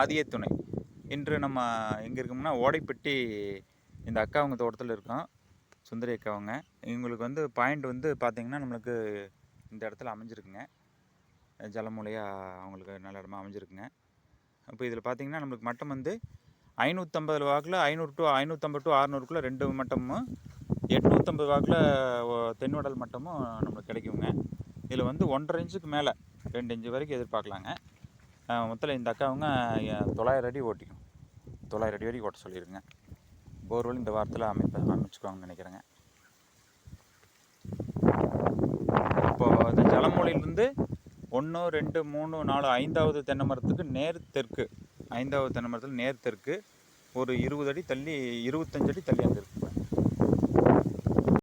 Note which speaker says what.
Speaker 1: ஆதியே துணை. இன்று நம்ம எங்கே இருக்கோம்னா ஓடைப்பட்டி இந்த அக்கா அவங்க தோட்டத்தில் இருக்கோம். சுந்தரி அக்கா அவங்க. இவங்களுக்கு வந்து பாயிண்ட் வந்து பார்த்திங்கன்னா நம்மளுக்கு இந்த இடத்துல அமைஞ்சிருக்குங்க. ஜலமூலையாக அவங்களுக்கு நல்ல இடமா அமைஞ்சிருக்குங்க. இப்போ இதில் பார்த்திங்கன்னா நம்மளுக்கு மட்டம் வந்து 550 வாக்கில் 500 டு 550 டு 600க்குள்ளே 2 மட்டமும் 850 வாக்கில் தென்வடல் மட்டமும் நம்மளுக்கு கிடைக்குங்க. இதில் வந்து 1.5 இன்ச்சுக்கு மேலே 2 இன்ச்சு வரைக்கும் எதிர்பார்க்கலாங்க. மொத்தத்தில் இந்த அக்காவங்க 900 அடி ஓட்டிக்கும். 900 அடி வரைக்கும் ஓட்ட சொல்லிடுங்க. போர்வெல் இந்த வாரத்தில் அமைச்சுக்குவாங்கன்னு நினைக்கிறேங்க. இப்போது இந்த ஜலமூலையிலேருந்து 1 2 3 4 5வது தென்னை மரத்துக்கு நேர் தெற்கு, 5வது தென்னை மரத்தில் நேர் தெற்கு ஒரு 20 அடி தள்ளி 25 அடி தள்ளி அங்கே இருக்குது.